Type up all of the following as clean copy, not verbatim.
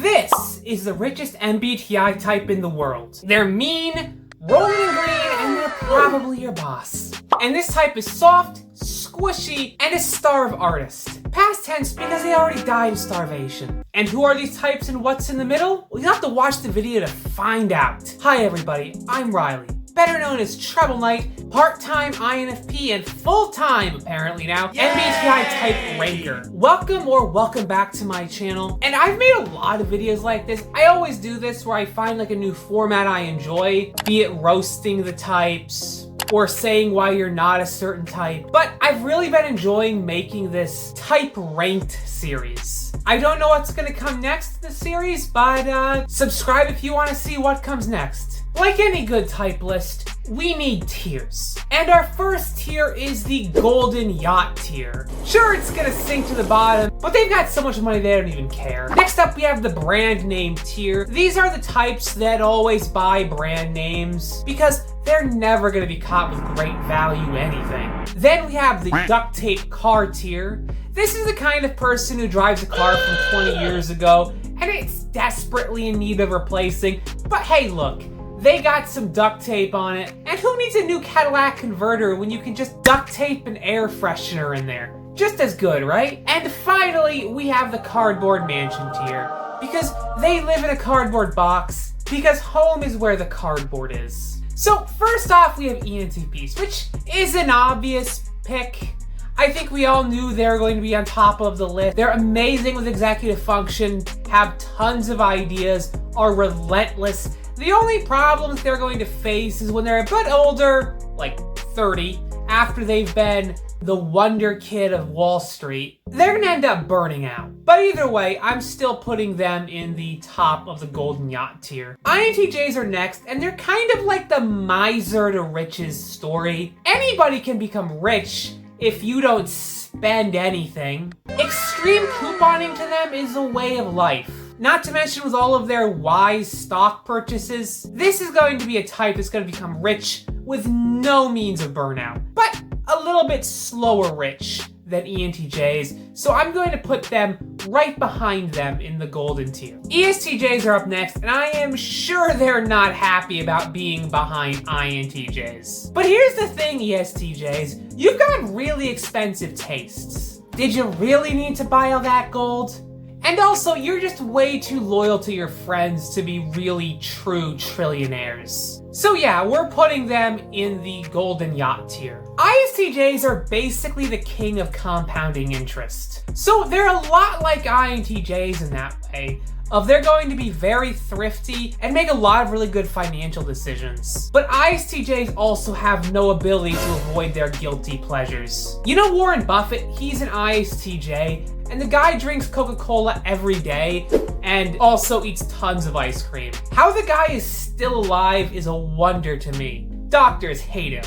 This is the richest MBTI type in the world. They're mean, rolling in green, and they're probably your boss. And this type is soft, squishy, and a starved artist. Past tense because they already died of starvation. And who are these types and what's in the middle? Well, you have to watch the video to find out. Hi everybody, I'm Riley, better known as TrebleKnight, part-time INFP and full-time, apparently now, MBTI type ranker. Welcome back to my channel. And I've made a lot of videos like this. I always do this where I find like a new format I enjoy, be it roasting the types, or saying why you're not a certain type. But I've really been enjoying making this type ranked series. I don't know what's gonna come next in the series, but subscribe if you wanna see what comes next. Like any good type list, we need tiers. And our first tier is the golden yacht tier. Sure, it's gonna sink to the bottom, but they've got so much money they don't even care. Next up, we have the brand name tier. These are the types that always buy brand names because they're never gonna be caught with great value anything. Then we have the duct tape car tier. This is the kind of person who drives a car from 20 years ago and it's desperately in need of replacing. But hey, look, they got some duct tape on it, and who needs a new Cadillac converter when you can just duct tape an air freshener in there? Just as good, right? And finally, we have the cardboard mansion tier, because they live in a cardboard box, because home is where the cardboard is. So first off, we have ENTPs, which is an obvious pick. I think we all knew they were going to be on top of the list. They're amazing with executive function, have tons of ideas, are relentless. The only problems they're going to face is when they're a bit older, like 30, after they've been the wonder kid of Wall Street, they're gonna end up burning out. But either way, I'm still putting them in the top of the golden yacht tier. INTJs are next, and they're kind of like the miser to riches story. Anybody can become rich if you don't spend anything. Extreme couponing to them is a way of life. Not to mention with all of their wise stock purchases, this is going to be a type that's going to become rich with no means of burnout, but a little bit slower rich than ENTJs, so I'm going to put them right behind them in the golden tier. ESTJs are up next, and I am sure they're not happy about being behind INTJs. But here's the thing, ESTJs, you've got really expensive tastes. Did you really need to buy all that gold? And also, you're just way too loyal to your friends to be really true trillionaires. So yeah, we're putting them in the golden yacht tier. ISTJs are basically the king of compounding interest. So they're a lot like INTJs in that way. They're going to be very thrifty and make a lot of really good financial decisions. But ISTJs also have no ability to avoid their guilty pleasures. You know Warren Buffett, he's an ISTJ, and the guy drinks Coca-Cola every day and also eats tons of ice cream. How the guy is still alive is a wonder to me. Doctors hate him.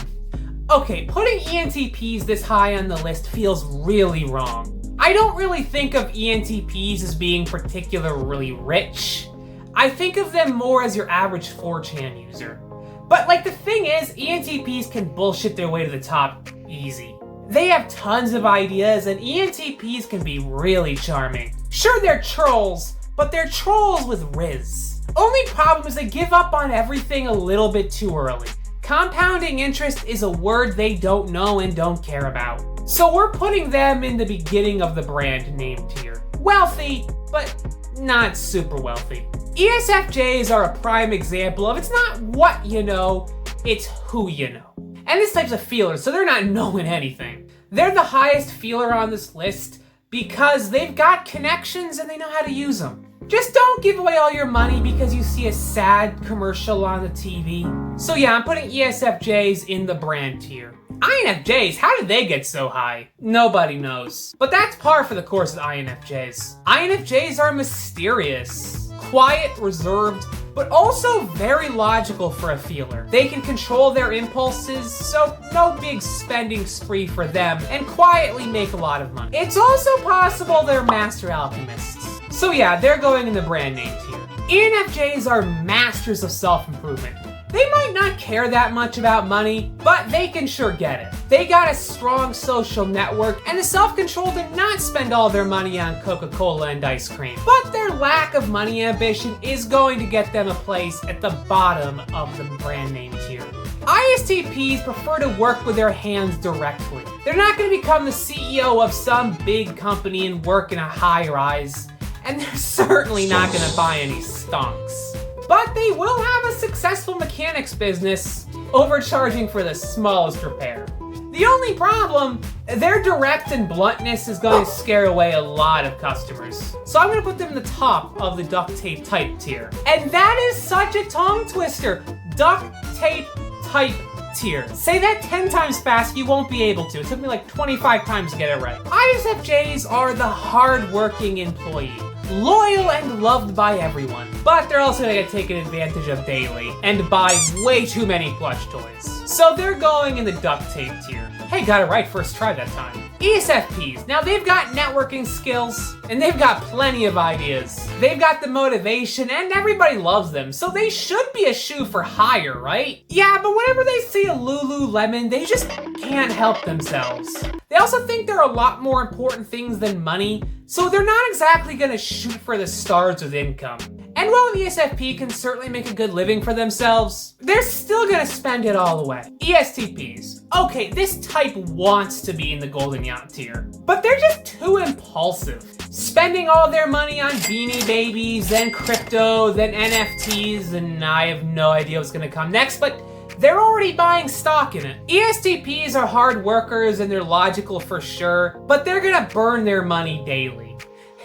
Okay, putting ENTPs this high on the list feels really wrong. I don't really think of ENTPs as being particularly rich. I think of them more as your average 4chan user. But like the thing is, ENTPs can bullshit their way to the top easy. They have tons of ideas and ENTPs can be really charming. Sure, they're trolls, but they're trolls with riz. Only problem is they give up on everything a little bit too early. Compounding interest is a word they don't know and don't care about. So we're putting them in the beginning of the brand name tier. Wealthy, but not super wealthy. ESFJs are a prime example of it's not what you know, it's who you know. And this type's a feeler, so they're not knowing anything. They're the highest feeler on this list because they've got connections and they know how to use them. Just don't give away all your money because you see a sad commercial on the TV. So yeah, I'm putting ESFJs in the brand tier. INFJs, how did they get so high? Nobody knows. But that's par for the course with INFJs. INFJs are mysterious, quiet, reserved, but also very logical for a feeler. They can control their impulses, so no big spending spree for them, and quietly make a lot of money. It's also possible they're master alchemists. So yeah, they're going in the brand name tier. ENFJs are masters of self-improvement. They might not care that much about money, but they can sure get it. They got a strong social network and the self-control to not spend all their money on Coca-Cola and ice cream. But their lack of money ambition is going to get them a place at the bottom of the brand name tier. ISTPs prefer to work with their hands directly. They're not going to become the CEO of some big company and work in a high-rise, and they're certainly not going to buy any stonks. But they will have a successful mechanics business, overcharging for the smallest repair. The only problem, their direct and bluntness is going to scare away a lot of customers. So I'm going to put them in the top of the duct tape type tier. And that is such a tongue twister. Duct tape type tier. Say that 10 times fast, you won't be able to. It took me like 25 times to get it right. ISFJs are the hard-working employee. Loyal and loved by everyone, but they're also gonna get taken advantage of daily and buy way too many plush toys. So they're going in the duct tape tier. Hey, got it right first try that time. ESFPs, now they've got networking skills and they've got plenty of ideas. They've got the motivation and everybody loves them, so they should be a shoe for hire, right? Yeah, but whenever they see a Lululemon, they just can't help themselves. They also think there are a lot more important things than money, so they're not exactly gonna shoot for the stars with income. And while an ESFP can certainly make a good living for themselves, they're still gonna spend it all away. ESTPs. Okay, this type wants to be in the golden yacht tier, but they're just too impulsive. Spending all their money on Beanie Babies, then crypto, then NFTs, and I have no idea what's gonna come next, but they're already buying stock in it. ESTPs are hard workers and they're logical for sure, but they're gonna burn their money daily.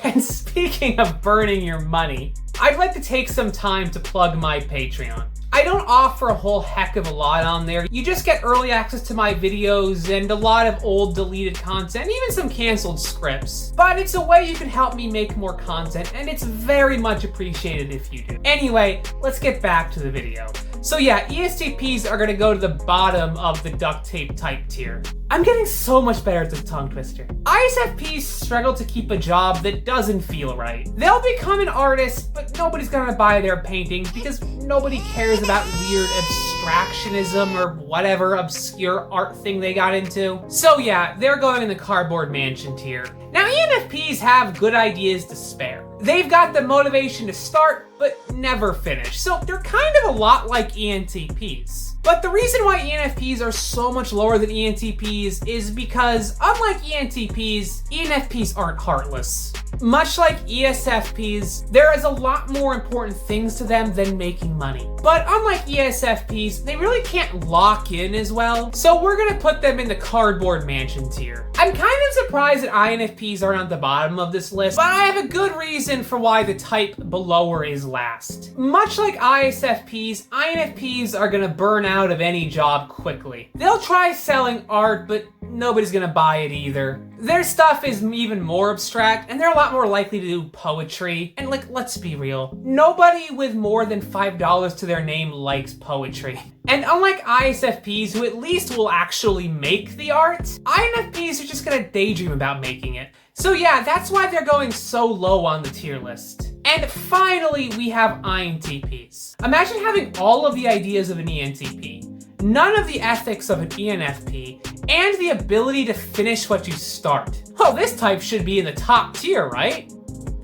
And speaking of burning your money, I'd like to take some time to plug my Patreon. I don't offer a whole heck of a lot on there. You just get early access to my videos and a lot of old deleted content, even some canceled scripts. But it's a way you can help me make more content, and it's very much appreciated if you do. Anyway, let's get back to the video. So yeah, ESTPs are gonna go to the bottom of the duct tape type tier. I'm getting so much better at this tongue twister. ISFPs struggle to keep a job that doesn't feel right. They'll become an artist, but nobody's gonna buy their paintings because nobody cares about weird abstractionism or whatever obscure art thing they got into. So yeah, they're going in the cardboard mansion tier. Now ENFPs have good ideas to spare. They've got the motivation to start, but never finish. So they're kind of a lot like ENTPs. But the reason why ENFPs are so much lower than ENTPs is because, unlike ENTPs, ENFPs aren't heartless. Much like ESFPs, there is a lot more important things to them than making money. But unlike ESFPs, they really can't lock in as well, so we're gonna put them in the cardboard mansion tier. I'm kind of surprised that INFPs aren't on the bottom of this list, but I have a good reason for why the type below her is last. Much like ISFPs, INFPs are gonna burn out of any job quickly. They'll try selling art, but nobody's gonna buy it either. Their stuff is even more abstract, and they're a lot more likely to do poetry. And like, let's be real, nobody with more than $5 to their name likes poetry. And unlike ISFPs, who at least will actually make the art, INFPs are just gonna daydream about making it. So yeah, that's why they're going so low on the tier list. And finally, we have INTPs. Imagine having all of the ideas of an ENTP, none of the ethics of an ENFP, and the ability to finish what you start. Well, this type should be in the top tier, right?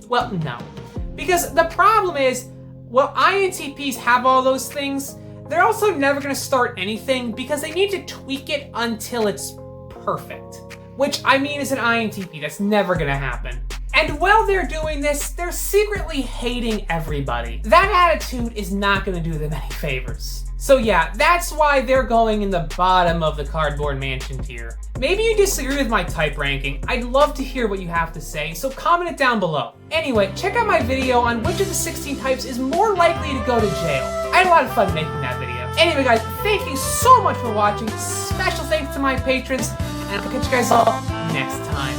Well, no. Because the problem is, while INTPs have all those things, they're also never gonna start anything because they need to tweak it until it's perfect. Which, I mean, is an INTP, that's never gonna happen. And while they're doing this, they're secretly hating everybody. That attitude is not gonna do them any favors. So yeah, that's why they're going in the bottom of the cardboard mansion tier. Maybe you disagree with my type ranking. I'd love to hear what you have to say, so comment it down below. Anyway, check out my video on which of the 16 types is more likely to go to jail. I had a lot of fun making that video. Anyway guys, thank you so much for watching. Special thanks to my patrons, and I'll catch you guys all next time.